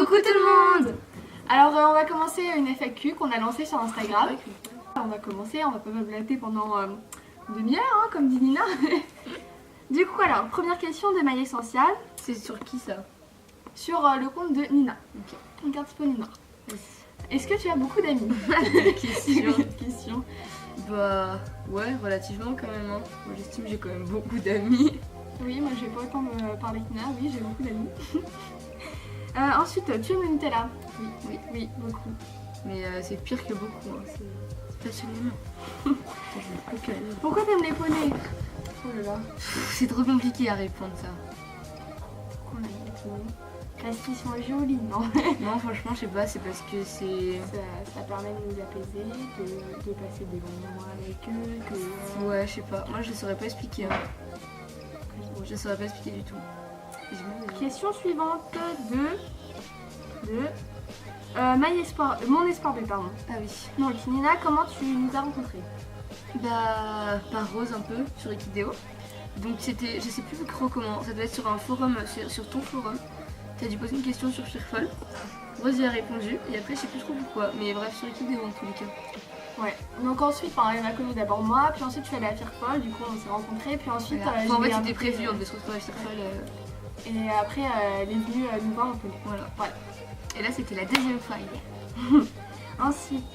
Coucou tout le monde. Alors on va commencer une FAQ qu'on a lancée sur Instagram. On va commencer, on va pas blablater pendant une demi-heure hein, comme dit Nina. Du coup alors, première question de My Essential. C'est sur qui ça? Sur le compte de Nina. Ok. Regarde c'est pas Nina. Est-ce que tu as beaucoup d'amis? Question. Bah ouais, relativement quand même. Hein. Moi j'estime que j'ai quand même beaucoup d'amis. Oui, moi j'ai pas autant me parler que Nina, oui j'ai beaucoup d'amis. Ensuite, tu aimes le Nutella? Oui, beaucoup. Mais c'est pire que beaucoup, hein. C'est passionnant. Pourquoi t'aimes les poneys? Oh là là. C'est trop compliqué à répondre ça. Pourquoi on aime les poneys? Parce qu'ils sont jolis, non? Non, franchement, je sais pas, c'est parce que c'est... Ça permet de nous apaiser, de passer des bons moments avec eux, Ouais, je sais pas. Moi, je saurais pas expliquer. Hein. Je saurais pas expliquer du tout. Question suivante de Mon Espoir B, pardon. Ah oui. Donc, Nina, comment tu nous as rencontrés? Bah, par Rose un peu, sur Equideo. Donc c'était, je sais plus trop comment, ça doit être sur un forum, sur ton forum. T'as dû poser une question sur Cheerful. Rose y a répondu, et après je sais plus trop pourquoi, mais bref, sur Equideo en tous les cas. Ouais, donc ensuite, elle m'a connue d'abord moi, puis ensuite je suis allée à Fearful, du coup on s'est rencontrés, puis ensuite... Voilà. En fait c'était prévu, on devait se retrouver à Fearful. Et après elle est venue nous voir en poney. Voilà. Et là c'était la deuxième fois hier. Ensuite,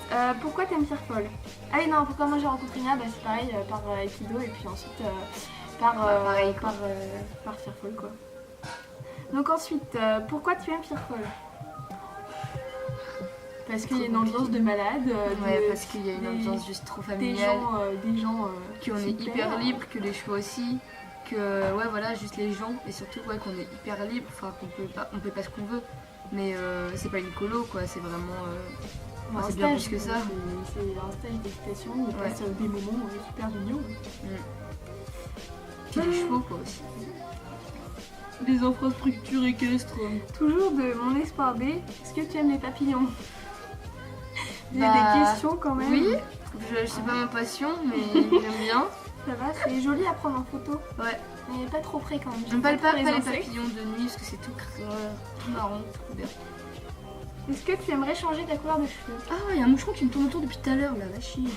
pourquoi t'aimes Fearful? Ah oui non, pourquoi moi j'ai rencontré Nina, bah c'est pareil, par Aikido et puis ensuite par Fearful quoi. Donc ensuite, pourquoi tu aimes Fearful? Parce qu'il y a une ambiance de malade. Ouais, parce qu'il y a une ambiance juste trop familiale. Des gens qu'on est hyper libre, que les choix aussi. Que ouais voilà, juste les gens. Et surtout ouais, qu'on est hyper libre, enfin qu'on peut pas ce qu'on veut. Mais c'est pas une colo quoi, c'est vraiment... c'est bien plus que ça. C'est un stage d'équitation, on passe des moments super géniaux. Puis les chevaux quoi aussi. Les infrastructures équestres. Toujours de Mon Espoir B, est-ce que tu aimes les papillons? Il y a des questions quand même. Oui, c'est pas ma passion, mais j'aime bien. Ça va, c'est joli à prendre en photo. Ouais. Mais pas trop près quand même. J'aime pas les papillons de nuit parce que c'est tout marrant, trop bien. Est-ce que tu aimerais changer ta couleur de cheveux? Ah, il y a un moucheron qui me tourne autour depuis tout à l'heure là, va chier.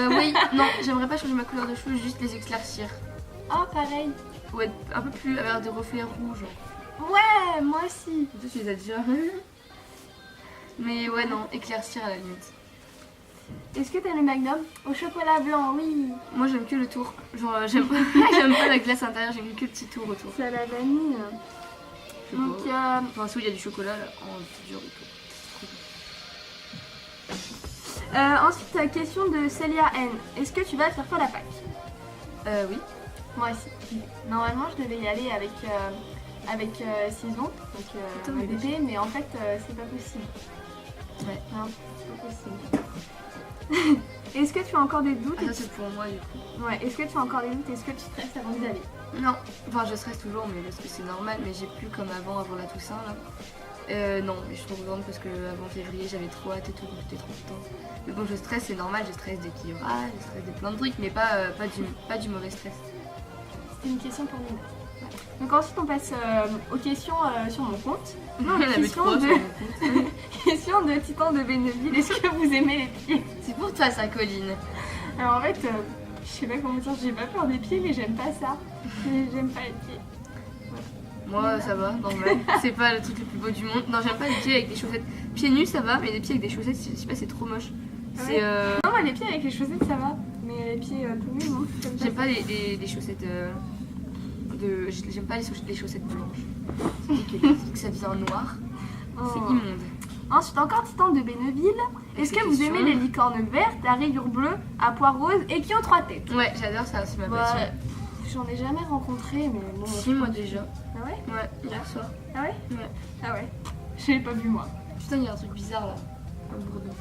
Oui, non, j'aimerais pas changer ma couleur de cheveux, juste les éclaircir. Ah, pareil. Ouais, un peu plus avec des reflets rouges. Ouais, moi aussi. Toi, tu les as déjà. Mais ouais, non, éclaircir à la limite. Est-ce que t'aimes le Magnum au chocolat blanc? Oui. Moi, j'aime que le tour. Genre, j'aime pas la glace intérieure, j'aime que le petit tour autour. C'est à la vanille. Donc, enfin, il y a du chocolat là. Oh, c'est dur autour. Ensuite, question de Célia N. Est-ce que tu vas faire quoi la Pâques? Oui. Moi aussi. Normalement, je devais y aller avec Saison, donc ma bébé, mais en fait, c'est pas possible. Ouais. Non, c'est pas possible. Est-ce que tu as encore des doutes? Ah, ça c'est pour moi du coup. Ouais, est-ce que tu as encore des doutes? Est-ce que tu stresses avant d'y aller? Non, enfin je stresse toujours, mais parce que c'est normal, mais j'ai plus comme avant la Toussaint là. Non, mais je suis trop contente parce que avant février j'avais trop hâte et tout, donc j'étais trop contente. Mais bon, je stresse, c'est normal, je stresse de qui y aura, je stresse de plein de trucs, mais pas du mauvais stress. C'était une question pour Nina. Donc ensuite on passe aux questions sur mon compte. Non, la question de Titan de Benneville. Est-ce que vous aimez les pieds? C'est pour toi ça, Colline. Alors en fait, je sais pas comment dire, j'ai pas peur des pieds, mais j'aime pas ça. J'aime pas les pieds. Moi ça va, normal. C'est pas le truc le plus beau du monde. Non, j'aime pas les pieds avec des chaussettes. Pieds nus ça va, mais les pieds avec des chaussettes, je sais pas, c'est trop moche. Ouais. Non, moi les pieds avec les chaussettes ça va, mais les pieds tout nus, non. J'aime pas les chaussettes j'aime pas les chaussettes blanches. C'est dégueulasse, que ça devient noir. C'est immonde. Ensuite, encore Titan de Benneville. Est-ce que vous aimez les licornes vertes à rayures bleues, à pois roses et qui ont 3 têtes? Ouais, j'adore ça, c'est ma passion. J'en ai jamais rencontré, mais bon. Si, moi déjà. Ah ouais? Ouais, hier soir. Ah ouais? Ouais. Ah ouais. Je l'ai pas vu moi. Putain, il y a un truc bizarre là. Un bourdon.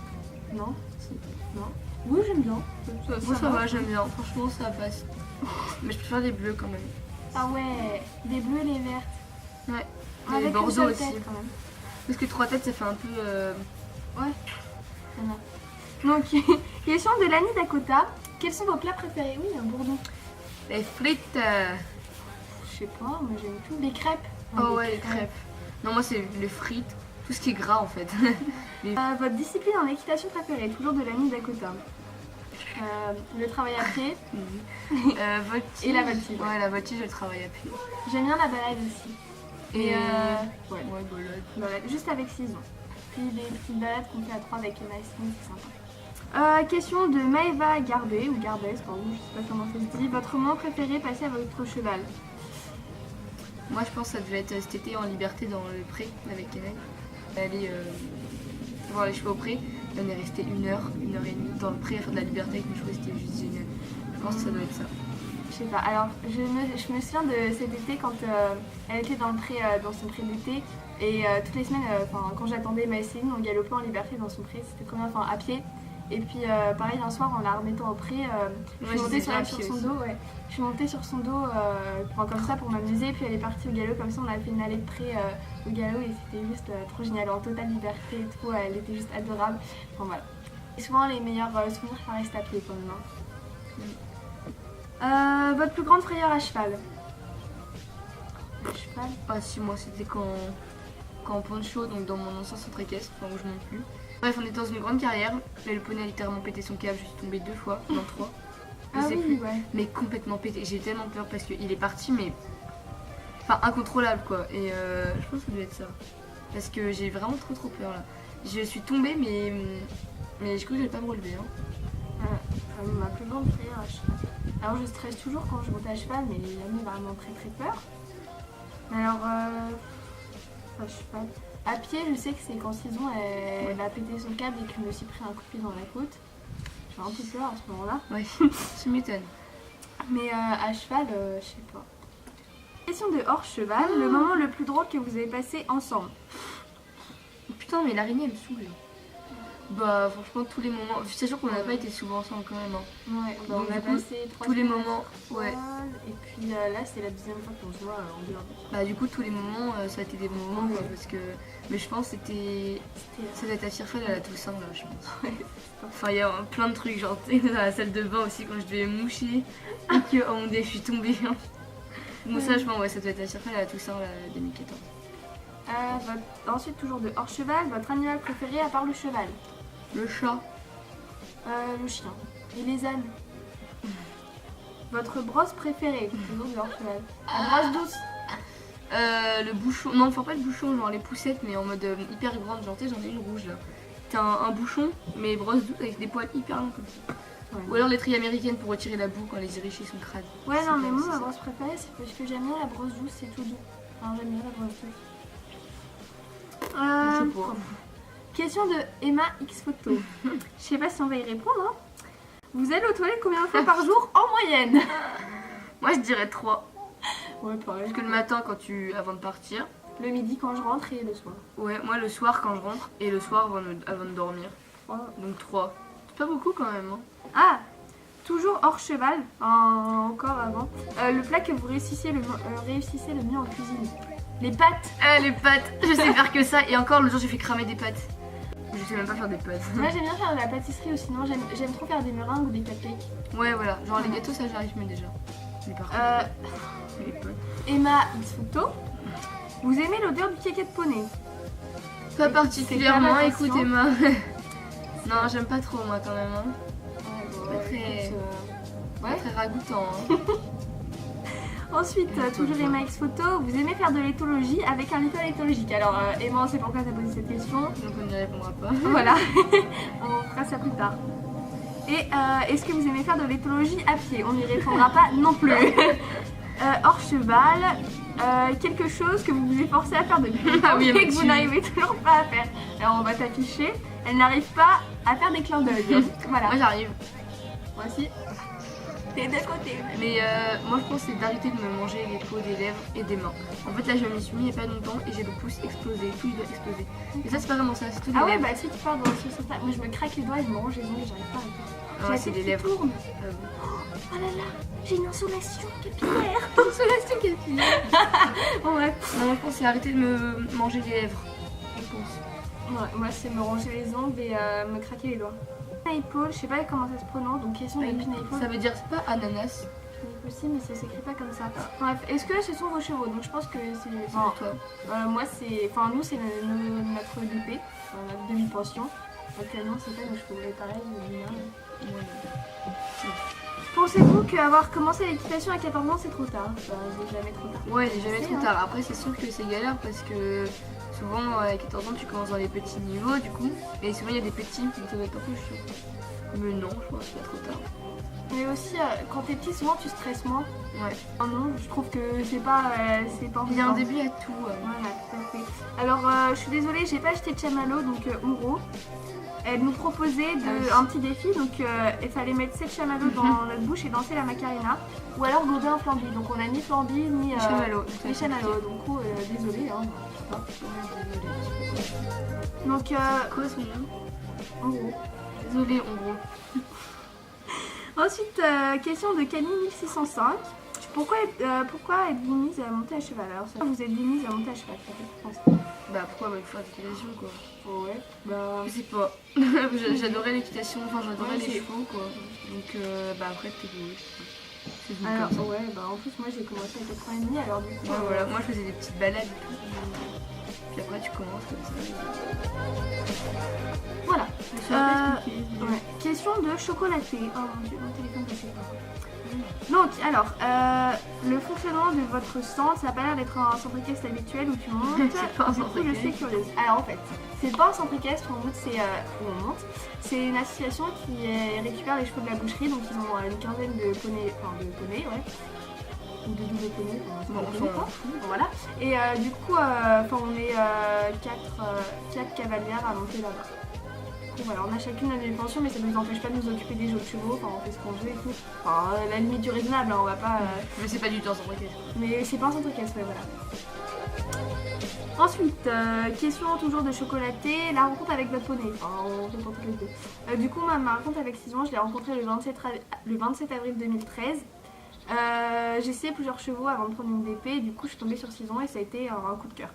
Non? Si. Non? Oui, j'aime bien. Moi ça va, j'aime bien. Franchement, ça passe. Mais je préfère les bleus quand même. Ah ouais, les bleus et les vertes. Ouais. Avec les bordeaux aussi. Tête, quand même. Parce que 3 têtes ça fait un peu... Ouais. Donc, question de Lani Dakota. Quels sont vos plats préférés? Oui, un bourdon. Les frites. Je sais pas, moi j'aime tout. Les crêpes. Oh ouais, les crêpes. Non, moi c'est les frites, tout ce qui est gras en fait. Votre discipline en équitation préférée, toujours de l'ami Dakota. Le travail à pied. Voltige. Et la voltige. Ouais, la voltige, je travaille à pied. J'aime bien la balade aussi. Et ouais, balade. Juste avec Cison. Puis des petites balades qu'on fait à 3 avec Emma et Cison, c'est sympa. Question de Maëva Garbet, ou Garbès, pardon, je sais pas comment ça se dit. Votre moment préféré passé avec votre cheval? Moi je pense que ça devait être cet été en liberté dans le pré avec Emma. Aller voir les chevaux au pré. On est resté 1 heure et demie dans le pré à faire de la liberté avec mes chevaux, c'était juste génial. Je pense que ça doit être ça. Je sais pas, alors je me souviens de cet été quand elle était dans le pré, dans son pré d'été et toutes les semaines, quand j'attendais ma Céline, on galopait en liberté dans son pré, c'était trop bien, à pied. Et puis pareil, un soir en la remettant au pré, je suis montée sur son dos, ouais. Je suis montée sur son dos comme ça pour m'amuser, puis elle est partie au galop, comme ça on a fait une allée de pré au galop et c'était juste trop génial, en totale liberté et tout, elle était juste adorable. Enfin voilà. Et souvent les meilleurs souvenirs ça reste à pied quand même. Votre plus grande frayeur à cheval? Cheval? Ah si, moi c'était quand en poncho, donc dans mon ancien centre équestre, enfin où je monte plus. Bref, on était dans une grande carrière, mais le poney a littéralement pété son câble, je suis tombée 2 fois, non 3. Je sais plus, ouais. Mais complètement pété. J'ai tellement peur parce qu'il est parti, mais enfin incontrôlable quoi. Et je pense que ça doit être ça. Parce que j'ai vraiment trop peur là. Je suis tombée, mais je crois que je vais pas me relever. Hein. Ma plus grande frayeur à cheval. Alors je stresse toujours quand je monte à cheval, mais j'ai jamais vraiment très peur. Alors, à cheval. À pied, je sais que c'est quand Cison elle a pété son câble et que je me suis pris un coup de pied dans la côte. J'ai un peu peur à ce moment-là. Ouais, tu m'étonnes. Mais à cheval, je sais pas. Question de hors cheval, le moment le plus drôle que vous avez passé ensemble. Putain, mais l'araignée elle me saoule. Bah franchement tous les moments, c'est sûr qu'on n'a pas été souvent ensemble quand même. Hein. Ouais, bah, on a passé 3 tous les moments, ouais. Et puis là c'est la deuxième fois qu'on se voit en dehors. Bah du coup tous les moments, ça a été des bons moments quoi, parce que... Mais je pense que ça doit être à Firefall à la Toussaint là je pense. Enfin il y a plein de trucs, genre dans la salle de bain aussi quand je devais me moucher et que oh mon dieu je suis tombée. Bon ça je pense ouais ça doit être à Firefall à la Toussaint là, 2014. Ensuite toujours de hors cheval, votre animal préféré à part le cheval? Le chat. Le chien. Et les ânes. Votre brosse préférée? Toujours de hors cheval. La brosse douce. Le bouchon, non enfin pas le bouchon, genre les poussettes mais en mode hyper grande, genre tu sais j'en ai une rouge là. C'est un bouchon mais brosse douce avec des poils hyper longs comme ça. Ouais. Ou alors les trilles américaines pour retirer la boue quand les irrichés sont crades. Ouais non mais moi ma brosse préférée c'est parce que j'aime bien la brosse douce, c'est tout doux. Enfin j'aime bien la brosse douce. Question de Emma X Photo. Je sais pas si on va y répondre. Hein. Vous allez aux toilettes combien de fois par jour en moyenne? Moi je dirais 3. Ouais pareil. Parce que le matin avant de partir. Le midi quand je rentre et le soir. Ouais, moi le soir quand je rentre et le soir avant de dormir. 3. Donc 3. C'est pas beaucoup quand même. Hein. Ah, toujours hors cheval, encore avant. Le plat que vous réussissez le mieux en cuisine. Les pâtes. Les pâtes, je sais faire que ça. Et encore le jour j'ai fait cramer des pâtes. Je sais même pas faire des pâtes. Moi j'aime bien faire de la pâtisserie ou sinon j'aime trop faire des meringues ou des cupcakes. Ouais voilà, genre les gâteaux ça j'arrive mieux déjà. Mais par contre, les pâtes. Emma X Photo. Vous aimez l'odeur du caca de poney? Pas particulièrement, écoute Emma. Non j'aime pas trop moi quand même. Hein. Ouais, pas très ragoûtant. Hein. Ensuite, toujours Emma X Photo, vous aimez faire de l'éthologie avec un livre éthologique. Alors Emma, on sait pourquoi tu as posé cette question. Donc on n'y répondra pas. Voilà, on fera ça plus tard. Et est-ce que vous aimez faire de l'éthologie à pied? On n'y répondra pas non plus. Hors cheval, quelque chose que vous vous efforcez à faire depuis longtemps et que vous n'arrivez toujours pas à faire. Alors on va t'afficher, elle n'arrive pas à faire des clins d'œil. Voilà. Moi j'arrive. Moi aussi. T'es de côté. Mais moi je pense que c'est d'arrêter de me manger les peaux des lèvres et des mains. En fait là je m'y suis mis il n'y a pas longtemps et j'ai le pouce explosé, tout il doit exploser. Et ça c'est pas vraiment ça, c'est tout les lèvres. Ouais bah si tu pars dans ce sens-là, moi je me craque les doigts et je me range les ongles, j'arrive pas à le faire. Ouais c'est des lèvres. Oh là là, j'ai une insolation capillaire. Insolation capillaire. Bon ouais. Non moi je pense que c'est arrêter de me manger les lèvres. Je pense. Ouais, moi c'est me ranger les ongles et me craquer les doigts. Pineapple, je sais pas comment ça se prononce, donc question de pineapple. Ça veut dire c'est pas ananas. aussi, mais ça s'écrit pas comme ça. Bref, est-ce que ce sont vos chevaux? Donc je pense que c'est toi. moi c'est, enfin nous c'est notre DP, notre demi-pension. Actuellement c'est pas nos chevaux, mais pareil, Pensez-vous qu'avoir commencé l'équitation à 14 ans c'est trop tard? Il n'est jamais trop tard. Ouais, il n'est jamais trop tard. Après c'est sûr que c'est galère parce que souvent à 14 ans tu commences dans les petits niveaux du coup. Et souvent il y a des petits, donc ça va être un peu chiant. Mais non, je pense que c'est trop tard. Mais aussi quand t'es petit souvent tu stresses moins. Ouais. Oh non, je trouve que c'est pas il y a un début à tout. Voilà, tout à fait. Alors je suis désolée, j'ai pas acheté de chamallow, donc Umro. Elle nous proposait un petit défi, donc il fallait mettre 7 chamallows dans notre bouche et danser la Macarena, ou alors gober un flambi. Donc on a ni flambi ni chamallow. Les chamallows, donc désolée. Hein, donc quoi ce nom? En gros. Désolée, en gros. Ensuite, question de Camille 1605. Pourquoi êtes-vous mise à monter à cheval? Alors ça, vous êtes mise à monter à cheval, ça fait penser. Bah pourquoi il faut faire l'équitation quoi. Oh ouais, bah... Je sais pas. J'adorais l'équitation, enfin j'adorais les chevaux quoi. Donc bah après t'es douée. C'est venu alors, comme ça. Ouais, bah en plus moi j'ai commencé à 4 ans et demi, alors du coup... Ouais, voilà, moi je faisais des petites balades et tout. Puis après tu commences comme ça. Voilà. Je me suis un peu expliquée. Ouais. Question de chocolaté. Oh mon dieu, mon téléphone passait pas. Donc, alors, le fonctionnement de votre centre, ça n'a pas l'air d'être un centre équestre habituel où tu montes. C'est pas un centre je suis curieuse. Alors, en fait, c'est pas un centre équestre où on monte, c'est une association qui récupère les chevaux de la boucherie, donc ils ont une quinzaine de poneys, ouais. Ou de double poneys, bon, voilà. Et du coup, on est 4 cavalières à monter là-bas. Voilà, on a chacune une pension, mais ça ne nous empêche pas de nous occuper des autres chevaux, enfin on fait ce qu'on veut et tout. Enfin, la limite du raisonnable, hein, on va pas... Mais c'est pas du tout un centre équestre. Mais c'est pas un centre équestre, ouais, voilà. Ensuite, question toujours de chocolaté, la rencontre avec votre poney. Enfin, on se rencontre les deux. Du coup, ma rencontre avec Cison, je l'ai rencontrée le 27 avril 2013. J'ai essayé plusieurs chevaux avant de prendre une DP, du coup je suis tombée sur Cison et ça a été un coup de cœur.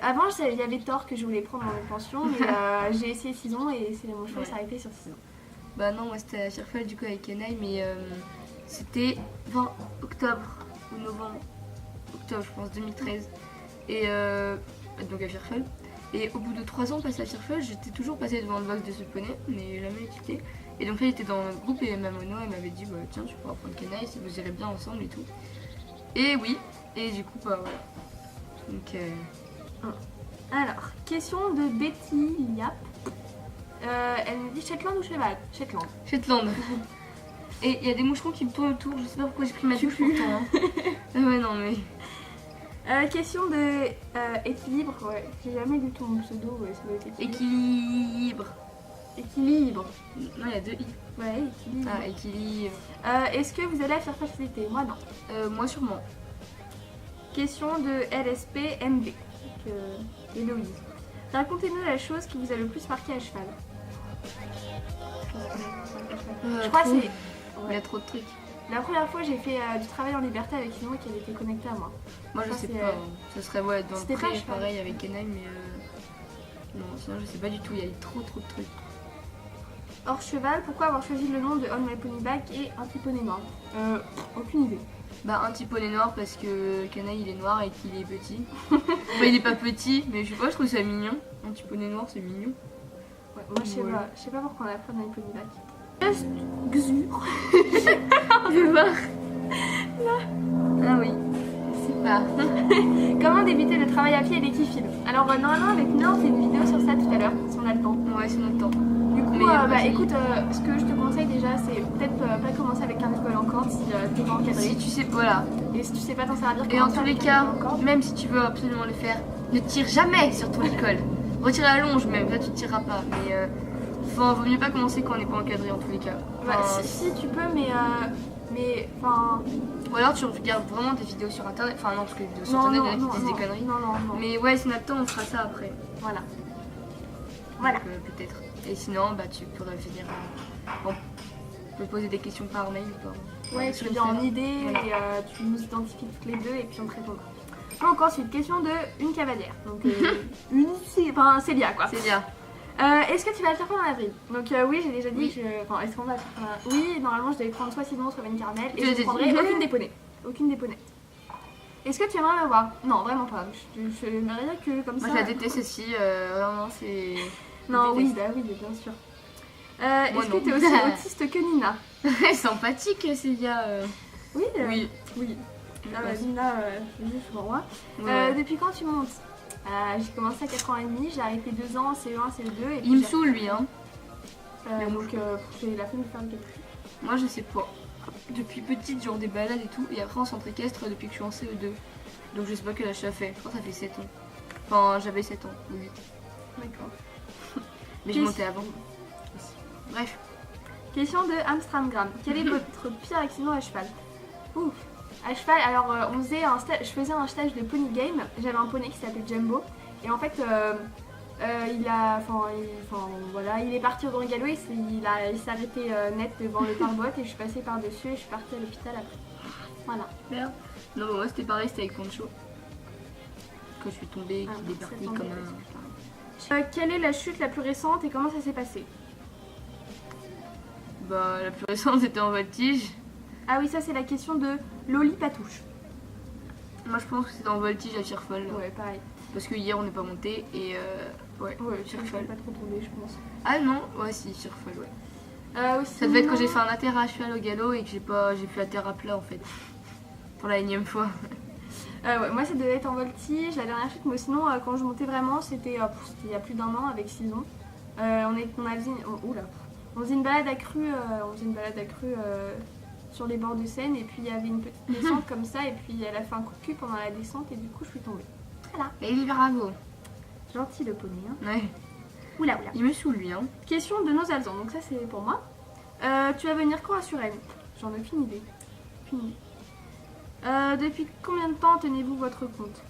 Avant, il y avait Thor que je voulais prendre dans mes pensions, mais j'ai essayé Cison et c'est mon choix s'arrêter sur Cison. Bah non, moi c'était à Firefall du coup avec Canaille, mais c'était 20 octobre ou novembre, octobre je pense 2013, et donc à Firefall. Et au bout de 3 ans passé à Firefall, j'étais toujours passée devant le box de ce poney, mais jamais quitté. Et donc là, il était dans notre groupe et ma mono, elle m'avait dit bah, tiens, tu pourras prendre Canaille si vous irez bien ensemble et tout. Et oui, et du coup, bah voilà. Donc. Alors, question de Betty Yap. Elle me dit Shetland ou cheval? Shetland. Shetland. Et il y a des moucherons qui me tournent autour, je sais pas pourquoi j'ai pris ma douche pourtant. Hein. Ouais, non mais. Question de équilibre, ouais. J'ai jamais lu ton pseudo, ouais, ça doit être équilibre. Équilibre. Non, il y a 2 i. Ouais, équilibre. Ah, équilibre. Est-ce que vous allez à faire facilité? Moi, non. Moi, sûrement. Question de LSP MB. Héloïse. Racontez-nous la chose qui vous a le plus marqué à cheval. Je crois que c'est... Il y a trop de trucs. La première fois, j'ai fait du travail en liberté avec Simon qui avait été connecté à moi. Moi, je sais pas. Ce serait dans le pré, pareil avec Kenaï, mais non, sinon je sais pas du tout. Il y a eu trop de trucs. Hors cheval, pourquoi avoir choisi le nom de On My Pony Back et un petit poney noir? Aucune idée. Bah un petit poney noir parce que Canaille il est noir et qu'il est petit. Enfin, il est pas petit, mais je sais pas, je trouve ça mignon. Un petit poney noir, c'est mignon. Ouais, moi je sais pas pourquoi on a pris On My Pony Back. Just Xur. On peut voir. Ah oui. C'est pas. Comment débuter le travail à pied et les kiffils? Alors normalement avec Nord, on fait une vidéo sur ça tout à l'heure, si on a le temps. Ouais, c'est notre temps. Du coup, écoute, ce que je te conseille déjà, c'est peut-être pas commencer avec un école en corde si t'es pas encadré. Si tu sais, voilà. Et si tu sais pas t'en servir. Et en tous les cas, même si tu veux absolument le faire, ne tire jamais sur ton école. Retire la longe même, là tu ne tireras pas. Mais vaut mieux pas commencer quand on n'est pas encadré en tous les cas. Bah, si tu peux, mais enfin. Ou alors tu regardes vraiment des vidéos sur internet. Enfin non, parce que les vidéos sur internet, il y en a qui disent des conneries. Non. Mais ouais, si on a le temps, on fera ça après. Voilà. Peut-être. Et sinon, bah tu pourrais venir. On peut poser des questions par mail ou pas. Ouais, tu viens en idée voilà. Et tu nous identifies toutes les deux et puis on te répondra. Donc ensuite, question de une cavalière. Donc Célia quoi. Célia. Est-ce que tu vas le faire pendant avril? Donc oui, j'ai déjà dit que Enfin, est-ce qu'on va le faire pendant... Oui, normalement je devais prendre soit Simon, soit Ben Carmel. Et je ne prendrai aucune déponée. Aucune déponette. Est-ce que tu aimerais me voir? Non, vraiment pas. Je n'aimerais que comme ça. Moi, je la déteste aussi. Vraiment, c'est... Non, oui, bah oui, bien sûr. Est-ce que tu es aussi autiste que Nina? Elle est sympathique, Célia. Oui. Oui. Oui. Nina, juste pour moi. Depuis quand tu montes? J'ai commencé à 4 ans et demi, j'ai arrêté 2 ans, CE1, CE2. Et puis il me saoule, lui, hein. Donc, j'ai la fin de faire le calcul. Moi, je sais pas. Depuis petite, genre des balades et tout. Et après, en centre équestre depuis que je suis en CE2. Donc, je sais pas quel âge ça fait. Je crois que ça fait 7 ans. Enfin, j'avais 7 ans, ou 8. D'accord. Mais je montais avant. Bref. Question de Amstramgram. Quel est votre pire accident à cheval? Ouf. À cheval, alors on faisait je faisais un stage de pony game. J'avais un poney qui s'appelait Jumbo. Et en fait, il est parti au grand galop. Il s'est arrêté net devant le pare-boîte et je suis passée par-dessus et je suis partie à l'hôpital après. Voilà. Merde. Non, moi c'était pareil, c'était avec Poncho. Quand je suis tombée, qui départit comme un... Quelle est la chute la plus récente et comment ça s'est passé? Bah, la plus récente c'était en voltige. Ah oui, ça c'est la question de Loli Patouche. Moi je pense que c'était en voltige à Tirfol. Ouais, pareil. Parce que hier on n'est pas monté et ouais, Tirfol. Pas trop tombé, je pense. Ah non, ouais, si, Tirfol, ouais. Aussi, ça devait être que j'ai fait un atterrage à cheval au galop et que j'ai fait la terre à plat en fait. Pour la énième fois. Ouais, moi ça devait être en voltige, la dernière chute, mais sinon quand je montais vraiment c'était il y a plus d'1 an avec Sison. On faisait une balade accrue, sur les bords de Seine et puis il y avait une petite descente comme ça et puis elle a fait un coup de cul pendant la descente et du coup je suis tombée. Voilà. Et bravo. Gentil le poney. Hein. Ouais. Oula. Il me saoule lui. Hein. Question de nos Alzans, donc ça c'est pour moi. Tu vas venir quand à Suresnes? J'en ai aucune idée. Depuis combien de temps tenez-vous votre compte?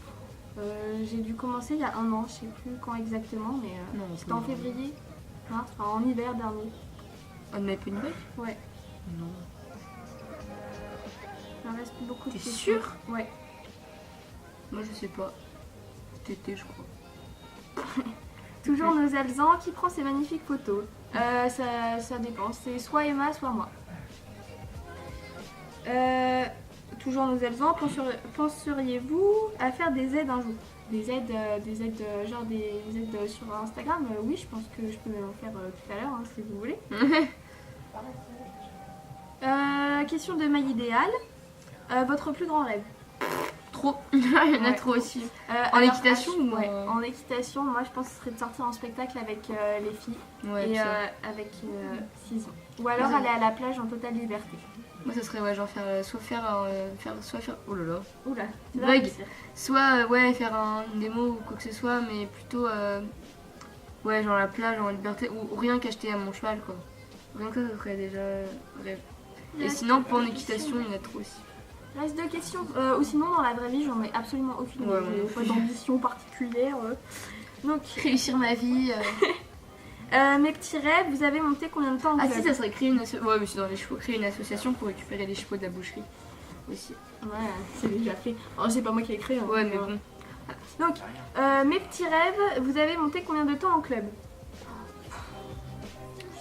J'ai dû commencer il y a 1 an, je sais plus quand exactement, mais c'était en février, mars, enfin en hiver dernier. On met pas une bague? Ouais. Non. Il me reste plus beaucoup de questions. T'es sûre? Ouais. Moi je sais pas. C'était je crois. Toujours nos Alzans, qui prend ces magnifiques photos? Ça dépend, c'est soit Emma, soit moi. Toujours nos Alzans, penseriez-vous à faire des aides un jour? Des aides sur Instagram? Oui, je pense que je peux en faire tout à l'heure, hein, si vous voulez. Question de maille idéale. Votre plus grand rêve? Trop. Il y en a trop aussi. En équitation ou en équitation, moi je pense que ce serait de sortir en spectacle avec les filles et avec Sison. Ou alors aller à la plage en totale liberté. Moi ça serait genre soit faire oh là là. Oula, blague. Soit faire une démo ou quoi que ce soit, mais plutôt genre la plage en liberté ou rien qu'acheter à mon cheval quoi. Rien que ça serait déjà rêve. Et sinon pour en équitation il y en a trop aussi. Il reste 2 questions. Ou sinon dans la vraie vie j'en ai absolument aucune idée. J'ai pas d'ambition particulière. Donc réussir ma vie. Mes petits rêves, vous avez monté combien de temps en club? Si, ça serait créer une association. Ouais, mais c'est dans les chevaux. Créer une association pour récupérer les chevaux de la boucherie aussi. Ouais, c'est déjà fait. Alors, c'est pas moi qui l'ai créé. Hein, ouais, mais bon. Donc, mes petits rêves, vous avez monté combien de temps en club?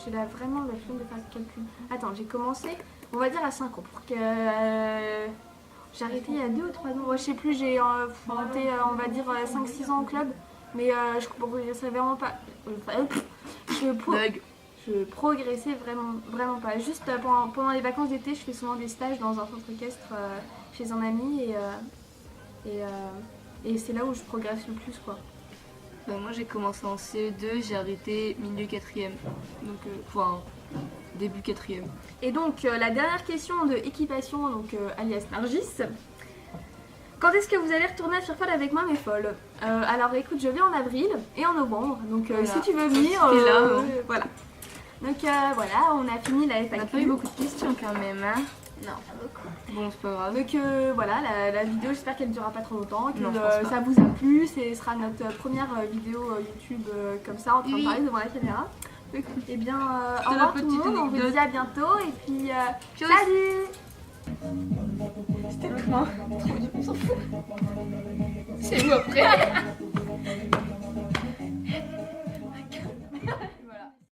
J'ai là vraiment la flemme de faire ce calcul. Attends, j'ai commencé, on va dire à 5 ans. Pour que j'ai arrêté il y a 2 ou 3 ans. Ouais, je sais plus, j'ai monté, on va dire, 5-6 ans en club. Mais je progressais vraiment pas. Je progressais vraiment pas. Juste pendant les vacances d'été, je fais souvent des stages dans un centre équestre chez un ami et c'est là où je progresse le plus quoi. Bah, moi j'ai commencé en CE2, j'ai arrêté milieu 4ème. Donc début 4ème. Et donc la dernière question de équipation, donc alias Nargis. Quand est-ce que vous allez retourner à Tirfol avec moi mes folles? Alors écoute, je viens en avril et en novembre, donc voilà. Si tu veux venir, voilà. Donc voilà, on a fini la FAQ. On n'a pas eu beaucoup de questions quand même, hein? Non, pas beaucoup. Bon, c'est pas grave. Donc voilà, la vidéo, j'espère qu'elle ne durera pas trop longtemps, que ça vous a plu. Ce sera notre première vidéo YouTube comme ça, en train de parler devant la caméra. Donc, et bien, au revoir tout le monde, on vous dit à bientôt et puis salut! C'était comment? On s'en fout. C'est où après?